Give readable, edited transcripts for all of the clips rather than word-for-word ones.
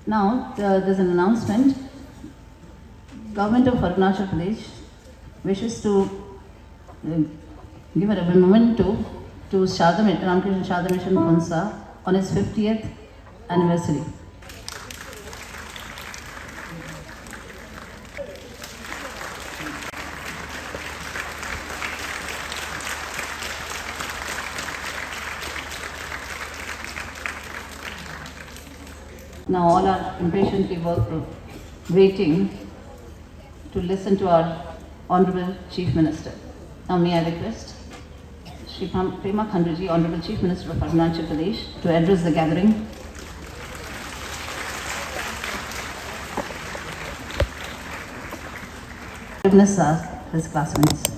Now, there's an announcement. Government of Arunachal Pradesh wishes to give a memento to Ramakrishna Sharda Mission Khonsa on its 50th anniversary. Now all are impatiently waiting to listen to our Honorable Chief Minister. Now may I request Shri Pema Khanduji, Honorable Chief Minister of Arunachal Pradesh, to address the gathering. Forgiveness are his classmates.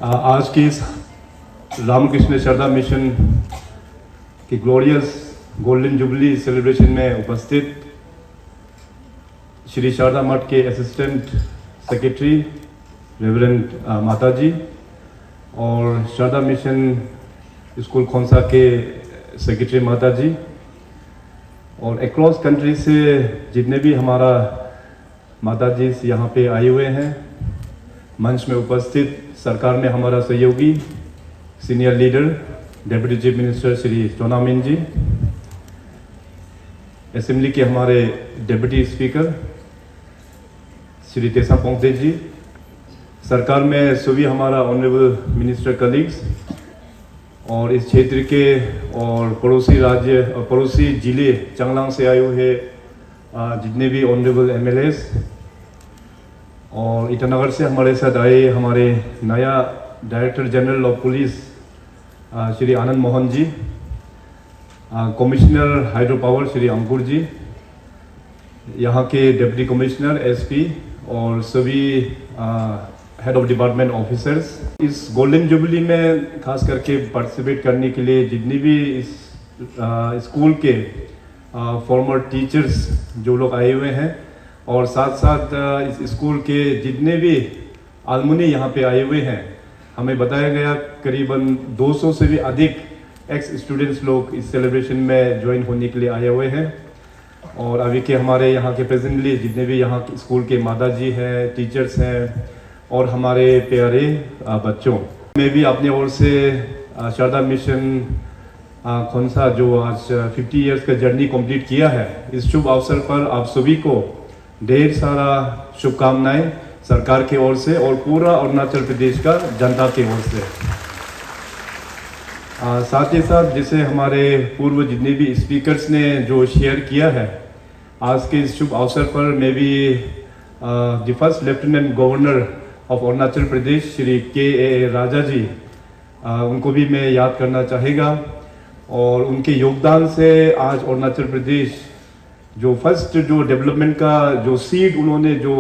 आज की इस Ramakrishna Sharda mission की glorious golden jubilee celebration में उपस्थित श्री शारदा मठ के assistant secretary reverend माता जी और शारदा मिशन स्कूल खोंसा के सेक्रेटरी माता जी और अक्रॉस कंट्री से जितने भी हमारा माता जी यहाँ पे आए हुए हैं, मंच में उपस्थित सरकार में हमारा सहयोगी senior leader deputy chief minister Shri चोना मीन जी, असेंबली के हमारे डिप्टी स्पीकर श्री तेसा पोंगते जी, सरकार में सभी हमारा ऑनरेबल मिनिस्टर कलीग्स और इस क्षेत्र के और पड़ोसी राज्य और पड़ोसी जिले चांगलांग से आए हुए जितने भी ऑनरेबल एमएलएस और ईटानगर से हमारे साथ आए हमारे नया director general of police Shri Anand Mohan ji, commissioner hydro power Shri Ankur ji, यहाँ के डिप्टी कमिश्नर एसपी और सभी हेड ऑफ डिपार्टमेंट ऑफिसर्स, इस गोल्डन जुबली में खास करके पार्टिसिपेट करने के लिए जितनी भी इस स्कूल के फॉर्मर टीचर्स जो लोग आए हुए हैं और साथ साथ इस स्कूल के जितने भी आलमुनी यहाँ पे आए हुए हैं, हमें बताया गया करीबन 200 से भी अधिक एक्स स्टूडेंट्स लोग इस सेलिब्रेशन में ज्वाइन होने के लिए आए हुए हैं और अभी के हमारे यहाँ के प्रेजेंटली जितने भी यहाँ स्कूल के माता जी हैं, टीचर्स हैं और हमारे प्यारे बच्चों, मैं भी अपने ओर से शारदा मिशन खोंसा जो आज 50 इयर्स का जर्नी कंप्लीट किया है, इस शुभ अवसर पर आप सभी को ढेर सारा शुभकामनाएं सरकार की ओर से और पूरा अरुणाचल प्रदेश का जनता की ओर से। साथ ही साथ जैसे हमारे पूर्व जितने भी स्पीकर्स ने जो शेयर किया है, आज के इस शुभ अवसर पर मैं भी the first lieutenant governor of Arunachal Pradesh Shri K Raja जी, उनको भी मैं याद करना चाहेगा और उनके योगदान से आज अरुणाचल प्रदेश जो फर्स्ट जो डेवलपमेंट का जो सीड उन्होंने जो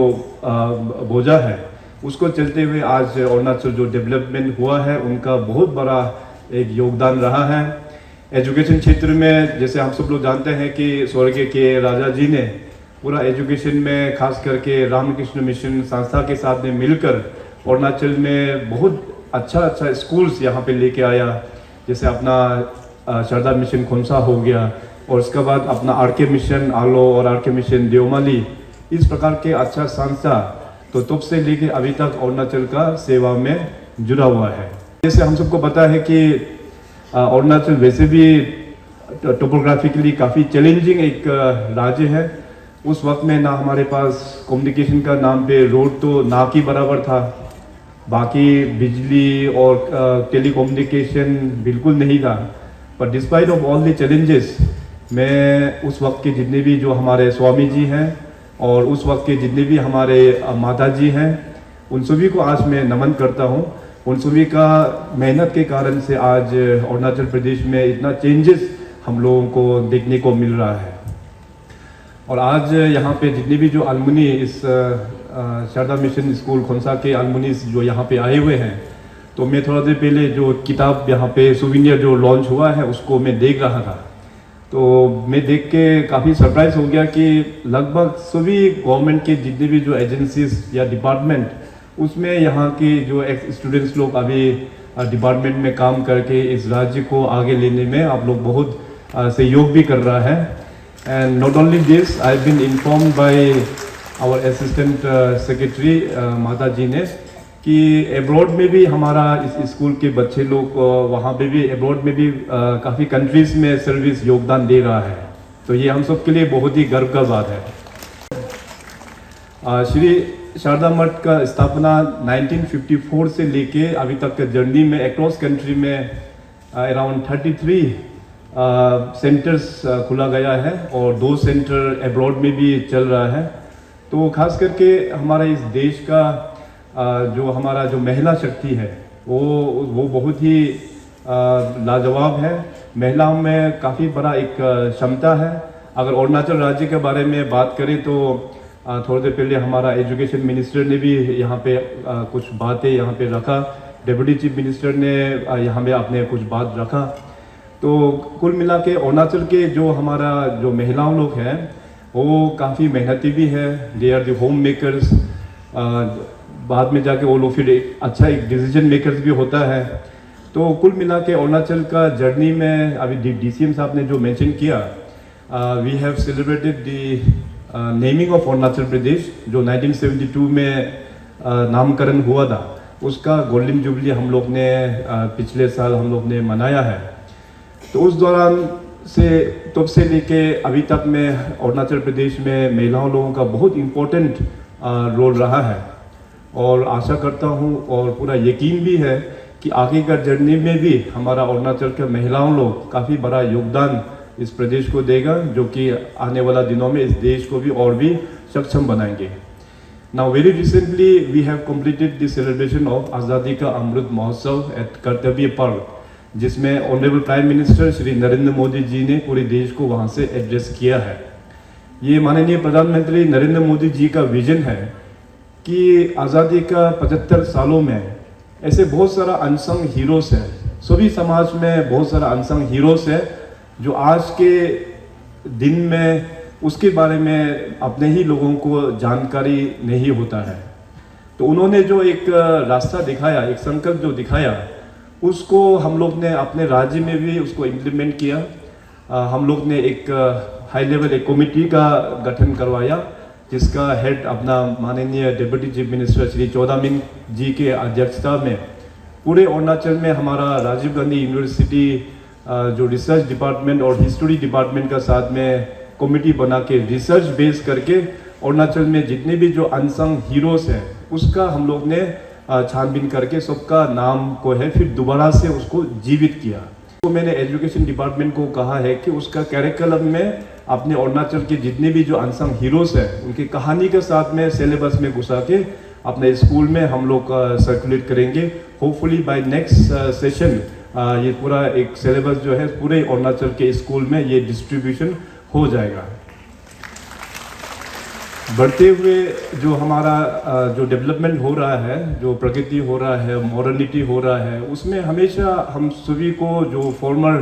बोझा है, उसको चलते हुए आज अरुणाचल जो डेवलपमेंट हुआ है, उनका बहुत बड़ा एक योगदान रहा है। एजुकेशन क्षेत्र में जैसे हम सब लोग जानते हैं कि स्वर्गीय के राजा जी ने पूरा एजुकेशन में खास करके रामकृष्ण मिशन संस्था के साथ में मिलकर अरुणाचल में बहुत अच्छा स्कूल्स यहाँ पे लेके आया, जैसे अपना शारदा मिशन खोंसा हो गया और उसके बाद अपना आरके मिशन आलो और आरके मिशन देवमाली, इस प्रकार के अच्छा संस्था तो तब से लेके अभी तक अरुणाचल का सेवा में जुड़ा हुआ है। जैसे हम सबको पता है कि अरुणाचल वैसे भी टोपोग्राफिकली काफ़ी चैलेंजिंग एक राज्य है। उस वक्त में ना हमारे पास कम्युनिकेशन का नाम पे रोड तो ना के बराबर था, बाकी बिजली और टेलीकम्युनिकेशन बिल्कुल नहीं था। पर despite of all the challenges, मैं उस वक्त के जितने भी जो हमारे स्वामी जी हैं और उस वक्त के जितने भी हमारे माता जी हैं, उन सभी को आज मैं नमन करता हूं। उन सभी का मेहनत के कारण से आज अरुणाचल प्रदेश में इतना चेंजेस हम लोगों को देखने को मिल रहा है। और आज यहाँ पे जितने भी जो अलमुनी इस शारदा मिशन स्कूल खोंसा के अलमुनी जो यहाँ पे आए हुए हैं, तो मैं थोड़ा देर पहले जो किताब यहाँ पे सुविनियर जो लॉन्च हुआ है उसको मैं देख रहा था, तो मैं देख के काफ़ी सरप्राइज हो गया कि लगभग सभी गवर्नमेंट के जितने भी जो एजेंसीज या डिपार्टमेंट, उसमें यहाँ के जो एक्स स्टूडेंट्स लोग अभी डिपार्टमेंट में काम करके इस राज्य को आगे लेने में आप लोग बहुत सहयोग भी कर रहा है। And not only this, I have been informed by our assistant secretary Mata ji ने कि एब्रॉड में भी हमारा इस स्कूल के बच्चे लोग वहाँ पे भी एब्रॉड में भी काफ़ी कंट्रीज़ में सर्विस योगदान दे रहा है। तो ये हम सब के लिए बहुत ही गर्व का बात है। श्री शारदा मठ का स्थापना 1954 से लेके अभी तक के जर्नी में अक्रॉस कंट्री में अराउंड 33 सेंटर्स खुला गया है और 2 सेंटर एब्रॉड में भी चल रहा है। तो खास करके हमारा इस देश का जो हमारा जो महिला शक्ति है वो बहुत ही लाजवाब है। महिलाओं में काफ़ी बड़ा एक क्षमता है। अगर अरुणाचल राज्य के बारे में बात करें तो थोड़ी देर पहले हमारा एजुकेशन मिनिस्टर ने भी यहाँ पे कुछ बातें यहाँ पे रखा, डिप्टी चीफ मिनिस्टर ने यहाँ पे अपने कुछ बात रखा। तो कुल मिला के अरुणाचल के जो हमारा जो महिलाओं लोग हैं वो काफ़ी मेहनती भी है। They are the home makers. बाद में जाके वो लोग फिर एक डिसीजन मेकर्स भी होता है। तो कुल मिला के अरुणाचल का जर्नी में अभी DCM साहब ने जो मेंशन किया, we have celebrated the naming of Arunachal Pradesh जो 1972 में नामकरण हुआ था, उसका गोल्डन जुबली हम लोग ने पिछले साल हम लोग ने मनाया है। तो उस दौरान से तब से लेके अभी तक में अरुणाचल प्रदेश में महिलाओं लोगों का बहुत इम्पोर्टेंट रोल रहा है और आशा करता हूँ और पूरा यकीन भी है कि आगे का जर्नी में भी हमारा अरुणाचल के महिलाओं लोग काफ़ी बड़ा योगदान इस प्रदेश को देगा, जो कि आने वाला दिनों में इस देश को भी और भी सक्षम बनाएंगे। Now very recently we have completed the celebration of Azadi Ka Amrit Mahotsav at Kartavya Parv, जिसमें honourable prime minister Shri Narendra Modi ji ने पूरे देश को वहाँ से एड्रेस किया है। ये माननीय प्रधानमंत्री नरेंद्र मोदी जी का विजन है कि आज़ादी का 75 सालों में ऐसे बहुत सारा अनसंग हीरोज है, सभी समाज में बहुत सारा अनसंग हीरोज है जो आज के दिन में उसके बारे में अपने ही लोगों को जानकारी नहीं होता है। तो उन्होंने जो एक रास्ता दिखाया, एक संकल्प जो दिखाया, उसको हम लोग ने अपने राज्य में भी उसको इम्प्लीमेंट किया। हम लोग ने एक हाई लेवल एक कमेटी का गठन करवाया, जिसका हेड अपना माननीय डिप्टी चीफ मिनिस्टर श्री चौधामिन जी के अध्यक्षता में पूरे अरुणाचल में हमारा राजीव गांधी यूनिवर्सिटी जो रिसर्च डिपार्टमेंट और हिस्ट्री डिपार्टमेंट का साथ में कमेटी बना के रिसर्च बेस करके अरुणाचल में जितने भी जो अनसंग हीरोज हैं उसका हम लोग ने छानबीन करके सबका नाम को है फिर दोबारा से उसको जीवित किया। तो मैंने एजुकेशन डिपार्टमेंट को कहा है कि उसका कैरिकुलम में अपने अरुणाचल के जितने भी जो अनसंग हीरोज हैं उनकी कहानी के साथ में सिलेबस में घुसा के अपने स्कूल में हम लोग सर्कुलेट करेंगे। होपफुली बाय नेक्स्ट सेशन ये पूरा एक सिलेबस जो है पूरे अरुणाचल के स्कूल में ये डिस्ट्रीब्यूशन हो जाएगा। बढ़ते हुए जो हमारा जो डेवलपमेंट हो रहा है, जो प्रगति हो रहा है, मॉडर्निटी हो रहा है, उसमें हमेशा हम सभी को जो फॉर्मर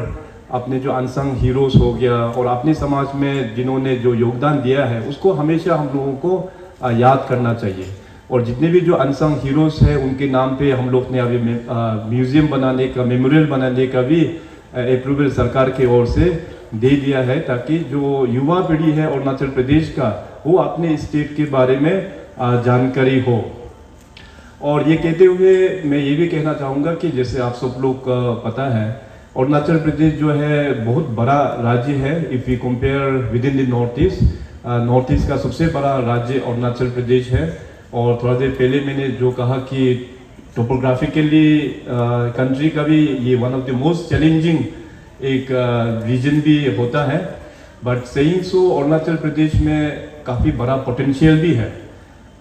अपने जो अनसंग हीरोज हो गया और अपने समाज में जिन्होंने जो योगदान दिया है उसको हमेशा हम लोगों को याद करना चाहिए। और जितने भी जो अनसंग हीरोज हैं उनके नाम पे हम लोग ने अभी म्यूजियम बनाने का, मेमोरियल बनाने का भी अप्रूवल सरकार की ओर से दे दिया है, ताकि जो युवा पीढ़ी है अरुणाचल प्रदेश का वो अपने स्टेट के बारे में जानकारी हो। और ये कहते हुए मैं ये भी कहना चाहूँगा कि जैसे आप सब लोग पता है अरुणाचल प्रदेश जो है बहुत बड़ा राज्य है। If we compare with in the north east का सबसे बड़ा राज्य अरुणाचल प्रदेश है। और थोड़ा देर पहले मैंने जो कहा कि टोपोग्राफिकली कंट्री का भी ये one of the most challenging एक रीजन भी होता है, but saying so Arunachal Pradesh में काफ़ी बड़ा पोटेंशियल भी है।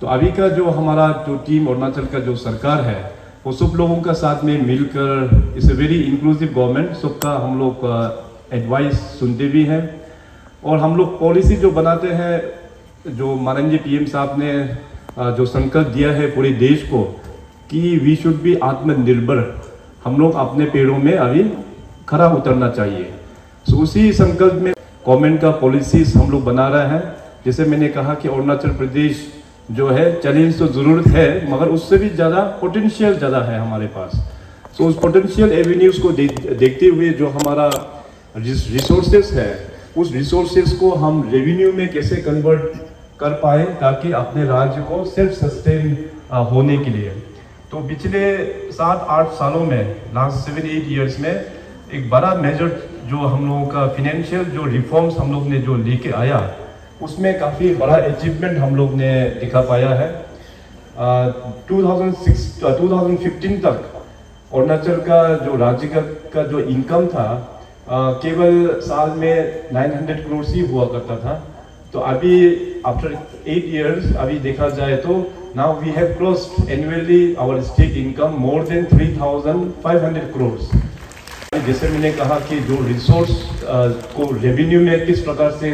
तो अभी का जो हमारा जो टीम अरुणाचल का जो सरकार है वो सब लोगों का साथ में मिलकर it's a very inclusive government, सबका हम लोग एडवाइस सुनते भी हैं और हम लोग पॉलिसी जो बनाते हैं, जो माननीय PM साहब ने जो संकल्प दिया है पूरे देश को कि वी शुड बी आत्मनिर्भर, हम लोग अपने पैरों में अभी खड़ा उतरना चाहिए। सो उसी संकल्प में गवर्नमेंट का पॉलिसीज हम लोग बना रहे हैं। जैसे मैंने कहा कि अरुणाचल प्रदेश जो है चैलेंज तो ज़रूर है, मगर उससे भी ज़्यादा पोटेंशियल ज़्यादा है हमारे पास। सो उस पोटेंशियल एवेन्यूज को देखते हुए जो हमारा रिसोर्सेस है, उस रिसोर्सेस को हम रेवेन्यू में कैसे कन्वर्ट कर पाए ताकि अपने राज्य को सेल्फ सस्टेन होने के लिए। तो पिछले 7-8 सालों में, लास्ट 7-8 ईयर्स में एक बड़ा मेजर जो हम लोगों का फिनेंशियल जो रिफॉर्म्स हम लोग ने जो लेके आया, उसमें काफ़ी बड़ा अचीवमेंट हम लोग ने दिखा पाया है। 2015 तक अरुणाचल का जो राज्य का जो इनकम था केवल साल में 900 करोड़ ही हुआ करता था। तो अभी आफ्टर 8 इयर्स अभी देखा जाए तो now we have crossed annually our state income more than 3,500 crore. जैसे मैंने कहा कि जो रिसोर्स को रेवेन्यू में किस प्रकार से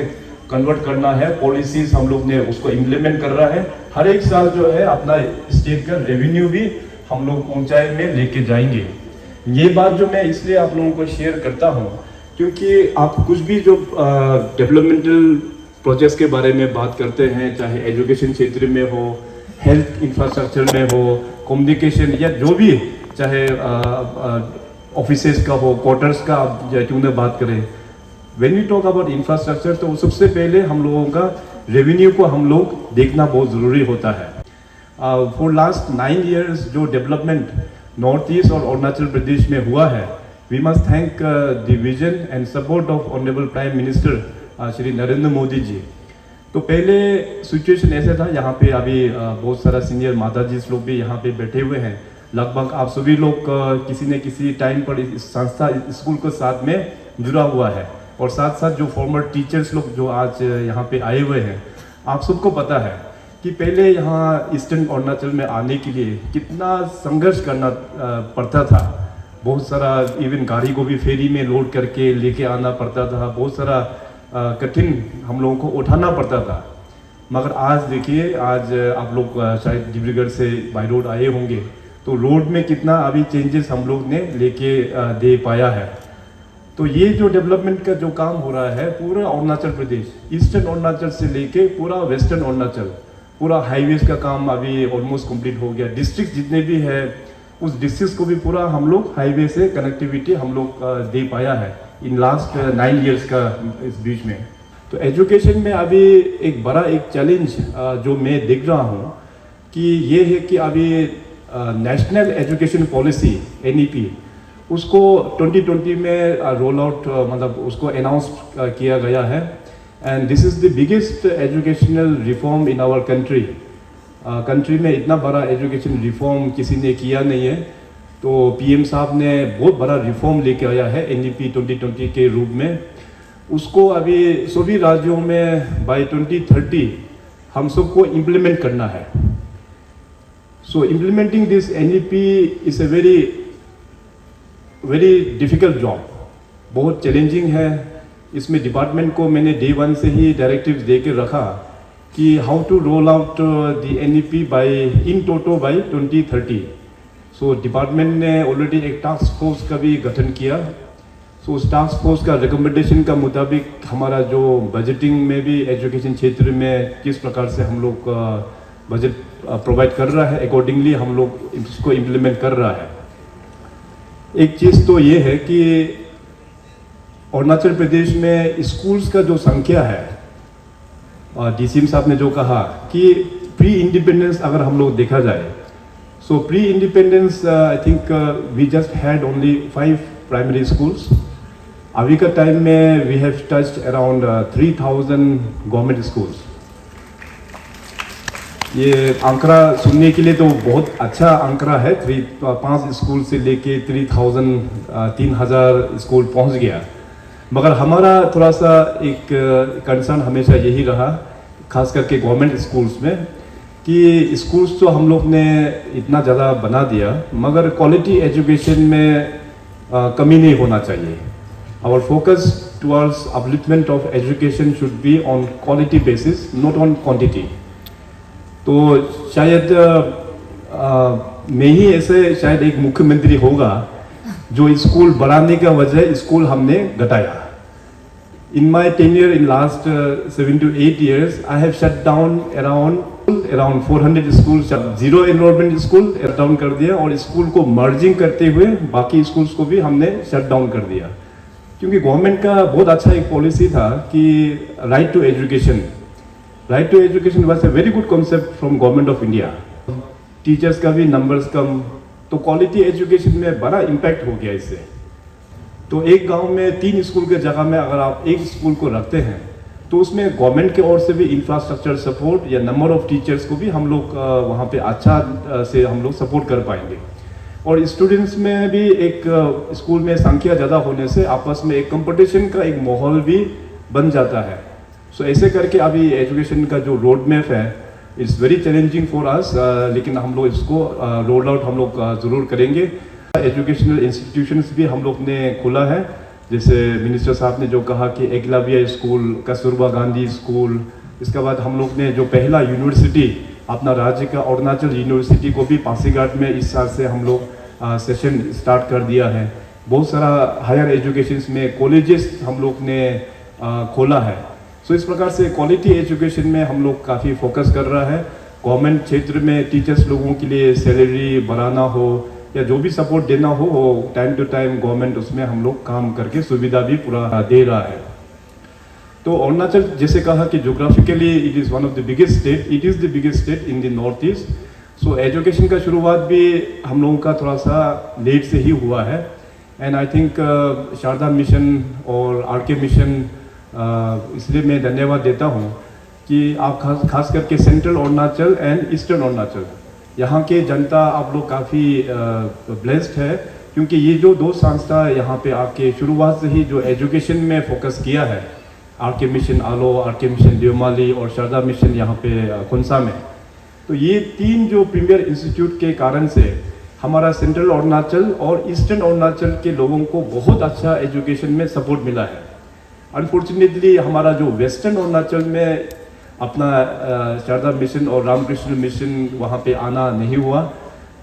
कन्वर्ट करना है, पॉलिसीज हम लोग ने उसको इम्प्लीमेंट कर रहा है। हर एक साल जो है अपना स्टेट का रेवेन्यू भी हम लोग ऊंचाई में लेके जाएंगे। ये बात जो मैं इसलिए आप लोगों को शेयर करता हूँ क्योंकि आप कुछ भी जो डेवलपमेंटल प्रोजेक्ट्स के बारे में बात करते हैं, चाहे एजुकेशन क्षेत्र में हो, हेल्थ इंफ्रास्ट्रक्चर में हो, कम्युनिकेशन या जो भी, चाहे ऑफिसेस का हो, क्वार्टर्स का आप क्यों ना बात करें, when we talk about infrastructure तो सबसे पहले हम लोगों का रेवेन्यू को हम लोग देखना बहुत ज़रूरी होता है। फॉर लास्ट 9 इयर्स जो डेवलपमेंट नॉर्थ ईस्ट और अरुणाचल प्रदेश में हुआ है, we must thank the vision and support of honourable prime minister Shri Narendra Modi ji. तो पहले सिचुएशन ऐसा था, यहाँ पे अभी बहुत सारा सीनियर माताजी लोग भी यहाँ पे बैठे हुए हैं। लगभग आप सभी लोग किसी न किसी टाइम पर इस संस्था स्कूल के साथ में जुड़ा हुआ है, और साथ साथ जो फॉर्मर टीचर्स लोग जो आज यहाँ पे आए हुए हैं, आप सबको पता है कि पहले यहाँ ईस्टर्न अरुणाचल में आने के लिए कितना संघर्ष करना पड़ता था। बहुत सारा इवन गाड़ी को भी फेरी में लोड करके लेके आना पड़ता था, बहुत सारा कठिन हम लोगों को उठाना पड़ता था। मगर आज देखिए, आज आप लोग शायद डिब्रूगढ़ से बाई रोड आए होंगे, तो रोड में कितना अभी चेंजेस हम लोग ने लेके दे पाया है। तो ये जो डेवलपमेंट का जो काम हो रहा है, पूरा अरुणाचल प्रदेश, ईस्टर्न अरुणाचल से लेके पूरा वेस्टर्न अरुणाचल, पूरा हाईवेज का काम अभी ऑलमोस्ट कंप्लीट हो गया। डिस्ट्रिक्ट जितने भी है, उस डिस्ट्रिक्ट को भी पूरा हम लोग हाईवे से कनेक्टिविटी हम लोग दे पाया है इन लास्ट 9 इयर्स का इस बीच में। तो एजुकेशन में अभी एक बड़ा चैलेंज जो मैं देख रहा हूँ कि ये है कि अभी नेशनल एजुकेशन पॉलिसी NEP उसको 2020 में रोल आउट मतलब उसको अनाउंस किया गया है, and this is the biggest educational reform in our country. Country में इतना बड़ा एजुकेशन रिफॉर्म किसी ने किया नहीं है। तो PM साहब ने बहुत बड़ा रिफॉर्म लेके आया है NEP 2020 के रूप में। उसको अभी सभी राज्यों में बाय 2030 हम सबको इम्प्लीमेंट करना है। So implementing this NEP is a very difficult job, बहुत चैलेंजिंग है। इसमें डिपार्टमेंट को मैंने Day 1 से ही डायरेक्टिव्स दे के रखा कि how to roll out the NEP by in toto by 2030। So department ने ऑलरेडी एक टास्क फोर्स का भी गठन किया। सो उस टास्क फोर्स का रिकमेंडेशन का मुताबिक हमारा जो बजटिंग में भी एजुकेशन क्षेत्र में किस प्रकार से हम लोग बजट प्रोवाइड कर रहा है, अकॉर्डिंगली हम लोग इसको इम्प्लीमेंट कर रहा है। एक चीज़ तो ये है कि अरुणाचल प्रदेश में स्कूल्स का जो संख्या है, DCM साहब ने जो कहा कि प्री इंडिपेंडेंस अगर हम लोग देखा जाए, so pre independence I think we just had only 5 primary schools. अभी का टाइम में we have touched around 3000 government schools. ये आंकड़ा सुनने के लिए तो बहुत अच्छा आंकड़ा है, 5 स्कूल से लेके 3000 स्कूल पहुंच गया। मगर हमारा थोड़ा सा एक कंसर्न हमेशा यही रहा, खास करके गवर्नमेंट स्कूल्स में, कि स्कूल्स तो हम लोग ने इतना ज़्यादा बना दिया मगर क्वालिटी एजुकेशन में कमी नहीं होना चाहिए। Our focus towards upliftment of education should be on quality basis, not on quantity. तो शायद मैं ही ऐसे शायद एक मुख्यमंत्री होगा जो स्कूल बढ़ाने का वजह स्कूल हमने घटाया। In my tenure in last 7 to 8 years, I have shut down around around 400 school, zero enrolment school shut down कर दिया और स्कूल को मर्जिंग करते हुए बाकी स्कूल्स को भी हमने शट डाउन कर दिया। क्योंकि गवर्नमेंट का बहुत अच्छा एक पॉलिसी था कि right to education was a very good concept from government of India. Teachers का भी नंबर्स कम, तो क्वालिटी एजुकेशन में बड़ा इम्पैक्ट हो गया इससे। तो एक गांव में 3 स्कूल के जगह में अगर आप एक स्कूल को रखते हैं तो उसमें गवर्नमेंट की ओर से भी इंफ्रास्ट्रक्चर सपोर्ट या नंबर ऑफ टीचर्स को भी हम लोग वहाँ पे अच्छा से हम लोग सपोर्ट कर पाएंगे। और स्टूडेंट्स में भी एक स्कूल में संख्या ज़्यादा होने से आपस में एक कंपटीशन का एक माहौल भी बन जाता है। सो ऐसे करके अभी एजुकेशन का जो रोड मैप है it's very challenging for us, लेकिन हम लोग इसको रोल आउट हम लोग ज़रूर करेंगे। एजुकेशनल इंस्टीट्यूशंस भी हम लोग ने खोला है, जैसे मिनिस्टर साहब ने जो कहा कि एकलव्य स्कूल, कस्तूरबा गांधी स्कूल, इसके बाद हम लोग ने जो पहला यूनिवर्सिटी अपना राज्य का अरुणाचल यूनिवर्सिटी को भी पासीघाट में इस साल से हम लोग सेशन स्टार्ट कर दिया है। बहुत सारा हायर एजुकेशन में कॉलेजेस हम लोग ने खोला है। सो इस प्रकार से क्वालिटी एजुकेशन में हम लोग काफ़ी फोकस कर रहा है। गवर्नमेंट क्षेत्र में टीचर्स लोगों के लिए सैलरी बढ़ाना हो या जो भी सपोर्ट देना हो वो टाइम टू टाइम गवर्नमेंट उसमें हम लोग काम करके सुविधा भी पूरा दे रहा है। तो अरुणाचल जैसे कहा कि geographically it is one of the biggest state, it is the biggest state in the north east. So education का शुरुआत भी हम लोगों का थोड़ा सा लेट से ही हुआ है। And I think Sarada mission और आरके मिशन, इसलिए मैं धन्यवाद देता हूँ कि आप खास करके central Arunachal and eastern Arunachal यहाँ के जनता आप लोग काफ़ी ब्लेस्ड है, क्योंकि ये जो 2 संस्था यहाँ पे आके शुरुआत से ही जो एजुकेशन में फोकस किया है, आरके मिशन आलो, आरके मिशन देवमाली और शारदा मिशन यहाँ पे खुंसा में, तो ये 3 जो प्रीमियर इंस्टीट्यूट के कारण से हमारा सेंट्रल अरुणाचल और ईस्टर्न अरुणाचल के लोगों को बहुत अच्छा एजुकेशन में सपोर्ट मिला है। अनफॉर्चुनेटली हमारा जो वेस्टर्न अरुणाचल में अपना शारदा मिशन और रामकृष्ण मिशन वहाँ पे आना नहीं हुआ,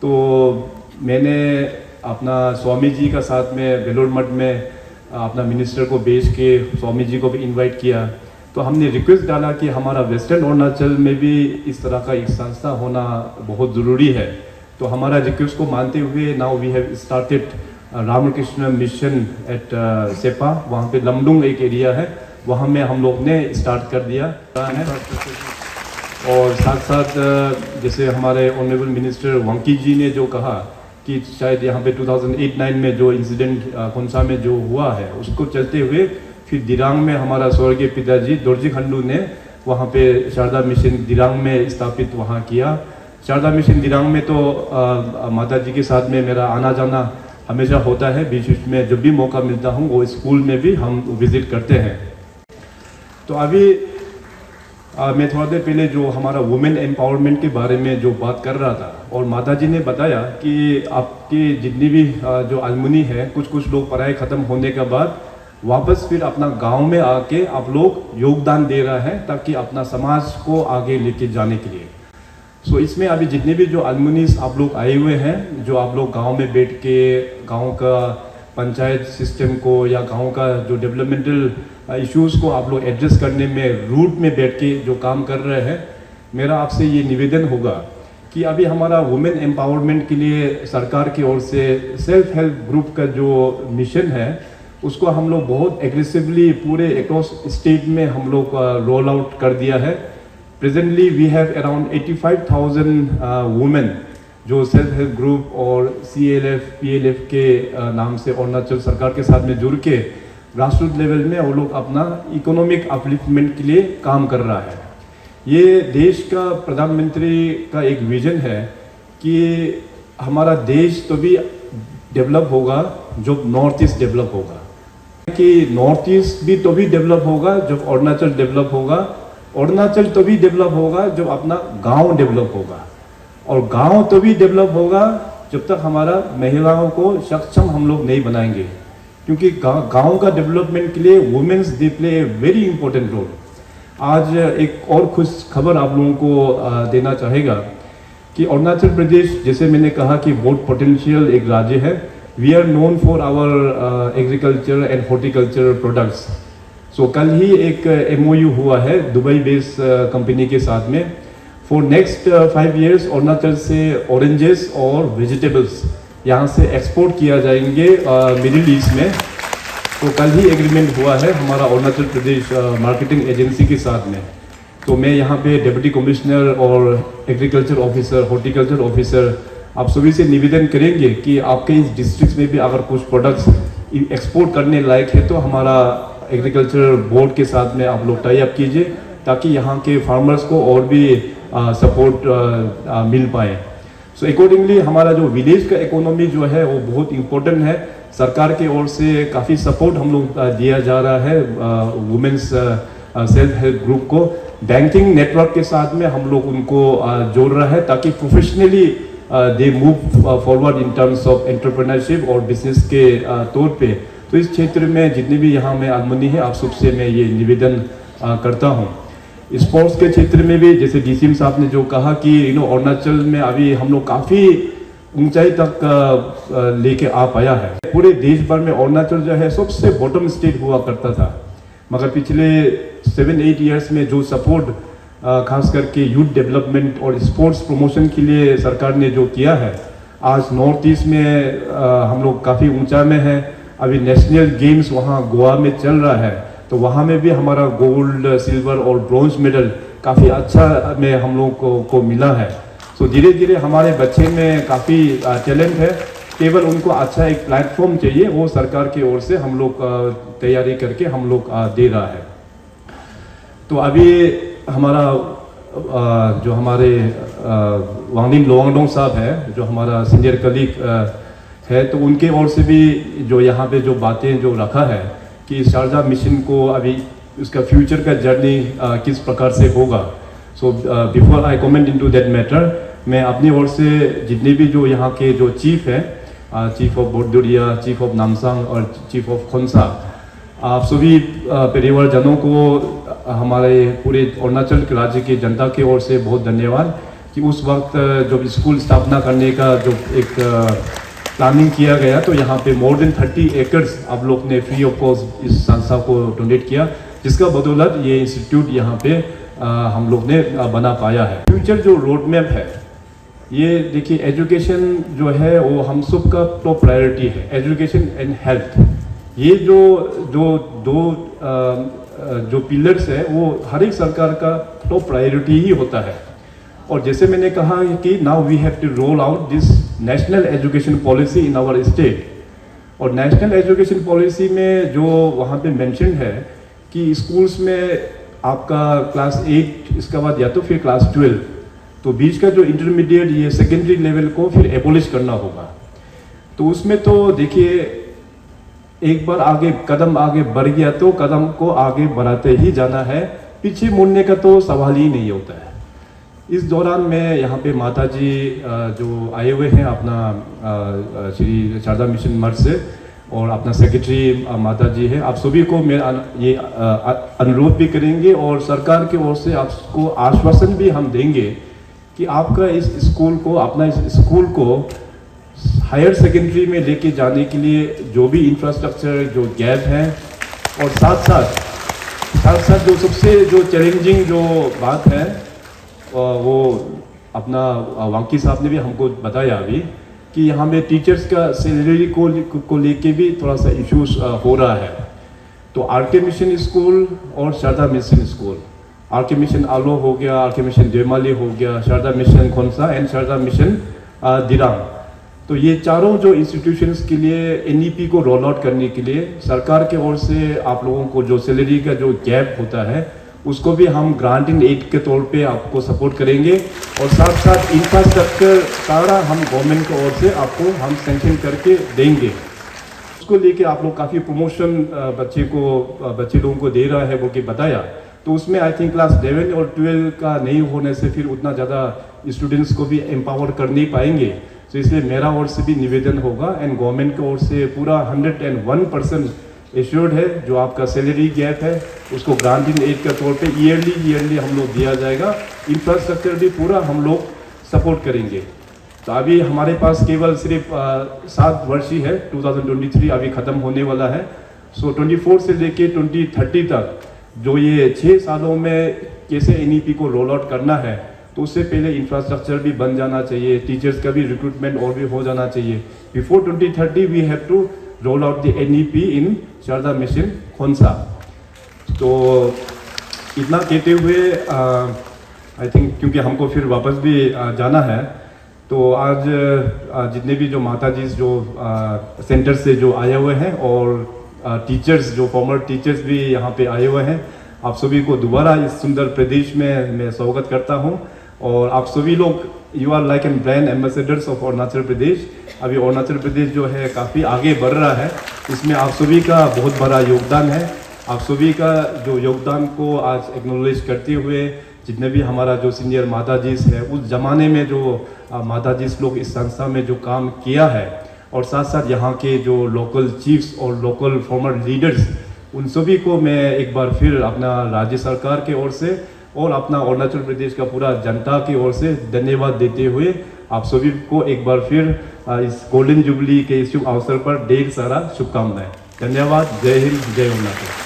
तो मैंने अपना स्वामी जी का साथ में बेलोर मठ में अपना मिनिस्टर को भेज के स्वामी जी को भी इनवाइट किया। तो हमने रिक्वेस्ट डाला कि हमारा वेस्टर्न अरुणाचल में भी इस तरह का एक संस्था होना बहुत ज़रूरी है। तो हमारा रिक्वेस्ट को मानते हुए now we have started Ramakrishna mission at Seppa, वहाँ पे लमडुंग एक एरिया है, वहाँ में हम लोग ने स्टार्ट कर दिया है। और साथ साथ जैसे हमारे ऑनरेबल मिनिस्टर वांकी जी ने जो कहा कि शायद यहाँ पे 2008-9 में जो इंसिडेंट खुंसा में जो हुआ है उसको चलते हुए फिर दिरांग में हमारा स्वर्गीय पिताजी दोरजी खंडू ने वहाँ पे शारदा मिशन दिरांग में स्थापित वहाँ किया। शारदा मिशन दिरांग में तो माता जी के साथ में मेरा आना जाना हमेशा होता है, बीच बीच में जब भी मौका मिलता हूँ वो स्कूल में भी हम विज़िट करते हैं। तो अभी मैं थोड़ा देर पहले जो हमारा वुमेन एम्पावरमेंट के बारे में जो बात कर रहा था, और माता जी ने बताया कि आपके जितनी भी जो अलमुनी है, कुछ लोग पढ़ाई ख़त्म होने के बाद वापस फिर अपना गांव में आके आप लोग योगदान दे रहा है ताकि अपना समाज को आगे लेके जाने के लिए। सो इसमें अभी जितने भी जो अलमुनीस आप लोग आए हुए हैं, जो आप लोग गांव में बैठ के गांव का पंचायत सिस्टम को या गांव का जो डेवलपमेंटल इश्यूज़ को आप लोग एड्रेस करने में रूट में बैठ के जो काम कर रहे हैं, मेरा आपसे ये निवेदन होगा कि अभी हमारा वुमेन एम्पावरमेंट के लिए सरकार की ओर से सेल्फ हेल्प ग्रुप का जो मिशन है उसको हम लोग बहुत एग्रेसिवली पूरे अक्रॉस स्टेट में हम लोग रोल आउट कर दिया है। Presently we have around 85,000 women जो सेल्फ हेल्प ग्रुप और CLF PLF के नाम से अरुणाचल सरकार के साथ में जुड़ के ग्रास रूट लेवल में वो लोग अपना इकोनॉमिक अपलिफ्टमेंट के लिए काम कर रहा है। ये देश का प्रधानमंत्री का एक विजन है कि हमारा देश तो भी डेवलप होगा जब नॉर्थ ईस्ट डेवलप होगा, कि नॉर्थ ईस्ट भी तो भी डेवलप होगा जब अरुणाचल डेवलप होगा, अरुणाचल तो भी डेवलप होगा जब अपना गांव डेवलप होगा, और गांव तो भी डेवलप होगा जब तक हमारा महिलाओं को सक्षम हम लोग नहीं बनाएंगे, क्योंकि गांव का डेवलपमेंट के लिए women's they play a very important role. आज एक और खुश खबर आप लोगों को देना चाहेगा कि अरुणाचल प्रदेश, जैसे मैंने कहा कि बहुत पोटेंशियल एक राज्य है, we are known for our agriculture and horticulture products. So कल ही एक MOU हुआ है दुबई बेस्ड कंपनी के साथ में, फॉर नेक्स्ट 5 years अरुणाचल से ऑरेंजेस और वेजिटेबल्स यहाँ से एक्सपोर्ट किया जाएंगे मिडिल ईस्ट में। तो कल ही एग्रीमेंट हुआ है हमारा अरुणाचल प्रदेश मार्केटिंग एजेंसी के साथ में। तो मैं यहाँ पे डिप्टी कमिश्नर और एग्रीकल्चर ऑफिसर, हॉर्टिकल्चर ऑफिसर आप सभी से निवेदन करेंगे कि आपके इस डिस्ट्रिक्ट में भी अगर कुछ प्रोडक्ट्स एक्सपोर्ट करने लायक है तो हमारा एग्रीकल्चर बोर्ड के साथ में आप लोग टाई अप कीजिए, ताकि यहाँ के फार्मर्स को और भी सपोर्ट मिल पाए। सो अकॉर्डिंगली हमारा जो विलेज का इकोनॉमी जो है वो बहुत इम्पोर्टेंट है। सरकार की ओर से काफ़ी सपोर्ट हम लोग दिया जा रहा है वुमेन्स सेल्फ हेल्प ग्रुप को। बैंकिंग नेटवर्क के साथ में हम लोग उनको जोड़ रहा है, ताकि professionally they move forward in terms of entrepreneurship और बिजनेस के तौर पे। तो इस क्षेत्र में जितने भी यहाँ में आदमनी है, आप सबसे मैं ये निवेदन करता हूँ। स्पोर्ट्स के क्षेत्र में भी जैसे डीसीएम साहब ने जो कहा कि अरुणाचल में अभी हम लोग काफ़ी ऊंचाई तक लेके आ पाया है। पूरे देश भर में अरुणाचल जो है सबसे बॉटम स्टेट हुआ करता था, मगर पिछले 7-8 years में जो सपोर्ट खास करके यूथ डेवलपमेंट और स्पोर्ट्स प्रमोशन के लिए सरकार ने जो किया है, आज नॉर्थ ईस्ट में हम लोग काफ़ी ऊंचा में है। अभी नेशनल गेम्स वहाँ गोवा में चल रहा है, तो वहाँ में भी हमारा गोल्ड, सिल्वर और ब्रॉन्ज मेडल काफ़ी अच्छा में हम लोग को मिला है। सो धीरे धीरे हमारे बच्चे में काफ़ी टैलेंट है, केवल उनको अच्छा एक प्लेटफॉर्म चाहिए, वो सरकार की ओर से हम लोग तैयारी करके हम लोग दे रहा है। तो अभी हमारा जो हमारे वांगलिन लोवांगडोंग साहब है, जो हमारा सीनियर कलीग है, तो उनके ओर से भी जो यहाँ पे जो बातें जो रखा है कि शारजा मिशन को अभी उसका फ्यूचर का जर्नी किस प्रकार से होगा। So before I comment into that matter, मैं अपनी ओर से जितने भी जो यहाँ के जो चीफ हैं, chief of बोर्डोरिया, chief of Namsang और चीफ ऑफ खोंसा, आप सभी परिवारजनों को हमारे पूरे अरुणाचल राज्य की जनता की ओर से बहुत धन्यवाद कि उस वक्त जब स्कूल स्थापना करने का जो एक प्लानिंग किया गया, तो यहाँ पे मोर देन 30 एकर्स आप लोग ने फ्री ऑफ कॉस्ट इस संस्था को डोनेट किया, जिसका बदौलत ये इंस्टीट्यूट यहाँ पे हम लोग ने बना पाया है। फ्यूचर जो रोड मैप है, ये देखिए एजुकेशन जो है वो हम सब का टॉप प्रायोरिटी है, एजुकेशन एंड हेल्थ। ये जो पिलर्स है वो हर एक सरकार का टॉप प्रायोरिटी ही होता है। और जैसे मैंने कहा कि now we have to roll out this national education policy in our state. और नेशनल एजुकेशन पॉलिसी में जो वहाँ पे मेंशन है कि स्कूल्स में आपका क्लास 8, इसके बाद या तो फिर क्लास 12, तो बीच का जो इंटरमीडिएट ये सेकेंडरी लेवल को फिर एबोलिश करना होगा। तो उसमें तो देखिए एक बार कदम आगे बढ़ गया तो कदम को आगे बढ़ाते ही जाना है, पीछे मुड़ने का तो सवाल ही नहीं होता है। इस दौरान मैं यहाँ पे माता जी जो आए हुए हैं अपना श्री शारदा मिशन मठ से, और अपना सेक्रेटरी माता जी है, आप सभी को मैं ये अनुरोध भी करेंगे और सरकार की ओर से आपको आश्वासन भी हम देंगे कि आपका इस स्कूल को, अपना इस स्कूल को हायर सेकेंडरी में लेके जाने के लिए जो भी इंफ्रास्ट्रक्चर जो गैप है, और साथ साथ जो सबसे जो चैलेंजिंग जो बात है वो अपना वांकी साहब ने भी हमको बताया अभी कि यहाँ में टीचर्स का सैलरी को लेके भी थोड़ा सा इश्यूज हो रहा है। तो आरके मिशन स्कूल और Sharada mission school, RK mission Aalo हो गया, आरके मिशन देमाली हो गया, Sharada mission Khonsa and Sharada mission Dirang, तो ये चारों जो इंस्टीट्यूशंस के लिए एनईपी को रोल आउट करने के लिए सरकार के ओर से आप लोगों को जो सैलरी का जो गैप होता है उसको भी हम ग्रांट इन एड के तौर पे आपको सपोर्ट करेंगे, और साथ साथ इंफ्रास्ट्रक्चर सारा हम गवर्नमेंट की ओर से आपको हम सैंक्शन करके देंगे। उसको लेके आप लोग काफ़ी प्रमोशन बच्चे लोगों को दे रहा है वो कि बताया, तो उसमें आई थिंक क्लास 11 और 12 का नहीं होने से फिर उतना ज़्यादा स्टूडेंट्स को भी एम्पावर कर नहीं पाएंगे। तो इसलिए मेरा ओर से भी निवेदन होगा एंड गवर्नमेंट की ओर से पूरा 101% एश्योर्ड है, जो आपका सैलरी गैप है उसको ग्रांट इन एड के तौर पे ईयरली हम लोग दिया जाएगा। इंफ्रास्ट्रक्चर भी पूरा हम लोग सपोर्ट करेंगे। तो अभी हमारे पास केवल सिर्फ 7 वर्ष ही है, 2023 अभी ख़त्म होने वाला है। सो 24 से लेके 2030 तक जो ये 6 सालों में कैसे एनईपी को रोल आउट करना है तो उससे पहले इंफ्रास्ट्रक्चर भी बन जाना चाहिए, टीचर्स का भी रिक्रूटमेंट और भी हो जाना चाहिए। Before 2030 we have to roll out the NEP in Sarada mission Khonsa. तो इतना कहते हुए आई थिंक क्योंकि हमको फिर वापस भी जाना है, तो आज जितने भी जो माता जी जो सेंटर से जो आए हुए हैं और टीचर्स जो फॉर्मर टीचर्स भी यहाँ पे आए हुए हैं, आप सभी को दोबारा इस सुंदर प्रदेश में मैं स्वागत करता हूँ। और आप सभी लोग you are like an brand ambassadors of Arunachal Pradesh. अभी अरुणाचल प्रदेश जो है काफ़ी आगे बढ़ रहा है, इसमें आप सभी का बहुत बड़ा योगदान है। आप सभी का जो योगदान को आज एक्नॉलेज करते हुए जितने भी हमारा जो सीनियर माता जी है, उस ज़माने में जो माता जी लोग इस संस्था में जो काम किया है, और साथ साथ यहाँ के जो लोकल चीफ्स और लोकल फॉर्मर लीडर्स, उन सभी को मैं एक बार फिर अपना राज्य सरकार के ओर से और अपना अरुणाचल प्रदेश का पूरा जनता की ओर से धन्यवाद देते हुए आप सभी को एक बार फिर इस गोल्डन जुबली के इस शुभ अवसर पर ढेर सारा शुभकामनाएं। धन्यवाद। जय हिंद, जय अरुणाचल।